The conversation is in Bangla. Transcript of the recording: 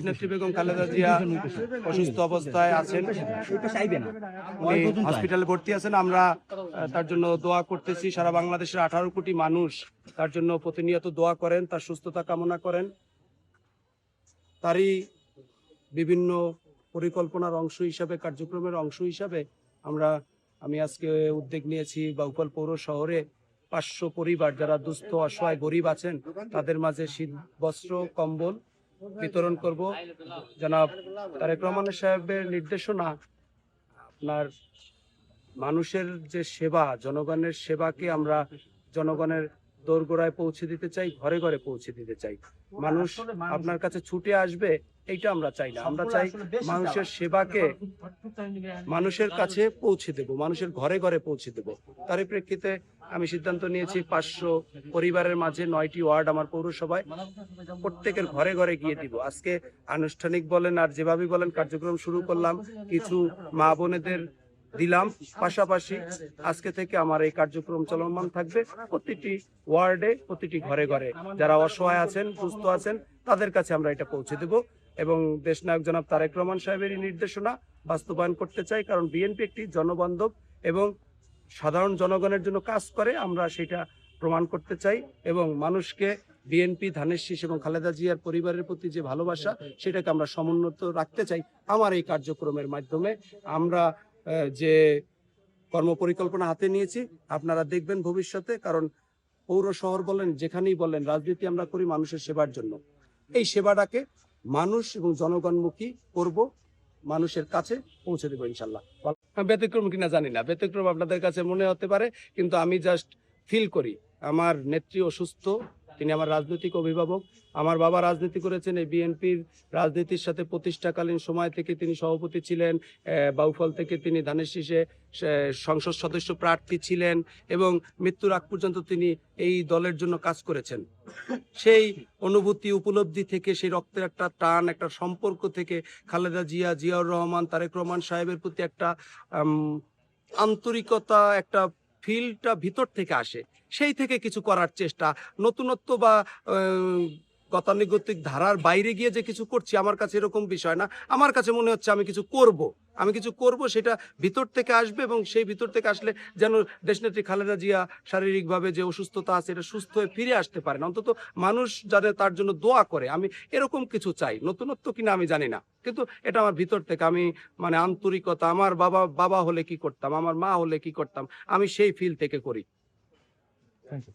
নেত্রী বেগম খালেদা জিয়া অসুস্থ অবস্থায় আছেন, উনি হসপিটালে ভর্তি আছেন। আমরা তার জন্য দোয়া করতেছি। সারা বাংলাদেশের 18 কোটি মানুষ তার জন্য প্রতিনিয়ত দোয়া করেন, তার সুস্থতা কামনা করেন। তারই বিভিন্ন পরিকল্পনার অংশ হিসাবে, কার্যক্রমের অংশ হিসাবে আমি আজকে উদ্যোগ নিয়েছি বাউফল পৌর শহরে 500 পরিবার যারা দুস্থ অসহায় গরিব আছেন তাদের মাঝে শীত বস্ত্র কম্বল বিতরণ করব। জনাব তারেক রহমান সাহেবের নির্দেশনা, আপনার মানুষের যে সেবা, জনগণের সেবাকে আমরা জনগণের দোরগোড়ায় পৌঁছে দিতে চাই, ঘরে ঘরে পৌঁছে দিতে চাই। মানুষ আপনার কাছে ছুটে আসবে এইটা আমরা চাই না। আমরা চাই মানুষের সেবাকে মানুষের কাছে পৌঁছে দেব, মানুষের ঘরে ঘরে পৌঁছে দেব। তারই প্রেক্ষিতে আমি সিদ্ধান্ত নিয়েছি 500 পরিবারের মাঝে 9টি ওয়ার্ড আমার পৌরসভায় প্রত্যেকের ঘরে ঘরে গিয়ে দিব। আজকে আনুষ্ঠানিক বলেন আর যেভাবে বলেন কার্যক্রম শুরু করলাম, কিছু মা বোনেদের দিলাম, পাশাপাশি আজকে থেকে আমার এই কার্যক্রম চলমান থাকবে। প্রতিটি ওয়ার্ডে, প্রতিটি ঘরে ঘরে যারা অসহায় আছেন, সুস্থ আছেন, তাদের কাছে আমরা এটা পৌঁছে দেব। এবং দেশনায়ক জনাব তারেক রহমান সাহেবের নির্দেশনা বাস্তবায়ন করতে চাই, কারণ বিএনপি একটি জনবান্ধব এবং সাধারণ জনগণের জন্য কাজ করে। আমরা সেটা প্রমাণ করতে চাই এবং মানুষকে বিএনপি, ধানের শীষ এবং খালেদা জিয়ার পরিবারের প্রতি যে ভালোবাসা, সেটাকে আমরা সমুন্নত রাখতে চাই আমার এই কার্যক্রমের মাধ্যমে। আমরা যে কর্মপরিকল্পনা হাতে নিয়েছি আপনারা দেখবেন ভবিষ্যতে, কারণ পৌর শহর বলেন, যেখানেই বলেন, রাজনীতি আমরা করি মানুষের সেবার জন্য। এই সেবাটাকে মানুষ এবং জনগণমুখী করব, মানুষের কাছে পৌঁছে দেবো ইনশাল্লাহ। ব্যতিক্রম কিনা জানি না, ব্যতিক্রম আপনাদের কাছে মনে হতে পারে, কিন্তু আমি জাস্ট ফিল করি আমার নেত্রী অসুস্থ, তিনি আমার রাজনৈতিক অভিভাবক। আমার বাবা রাজনীতি করেছেন, এই বিএনপির রাজনীতির সাথে প্রতিষ্ঠাকালীন সময় থেকে তিনি সভাপতি ছিলেন, বাউফল থেকে তিনি ধানের শীষে সংসদ সদস্য প্রার্থী ছিলেন এবং মৃত্যুর আগ পর্যন্ত তিনি এই দলের জন্য কাজ করেছেন। সেই অনুভূতি, উপলব্ধি থেকে, সেই রক্তের একটা টান, একটা সম্পর্ক থেকে খালেদা জিয়া, জিয়াউর রহমান, তারেক রহমান সাহেবের প্রতি একটা আন্তরিকতা, একটা ফিলটা ভিতর থেকে আসে। সেই থেকে কিছু করার চেষ্টা, নতুনত্ব বা গতানুগতিক ধারার বাইরে গিয়ে যে কিছু করছি, আমার কাছে এরকম বিষয় না। আমার কাছে মনে হচ্ছে আমি কিছু করব, সেটা ভিতর থেকে আসবে এবং সেই ভিতর থেকে আসলে যেন দেশনেত্রী খালেদা জিয়া শারীরিকভাবে যে অসুস্থতা আছে এটা সুস্থ হয়ে ফিরে আসতে পারেন, অন্তত মানুষ যাতে তার জন্য দোয়া করে। আমি এরকম কিছু চাই, নতুনত্ব কিনা আমি জানি না, কিন্তু এটা আমার ভিতর থেকে। আমি মানে আন্তরিকতা, আমার বাবা হলে কি করতাম, আমার মা হলে কি করতাম, আমি সেই ফিল থেকে করি। Thank you.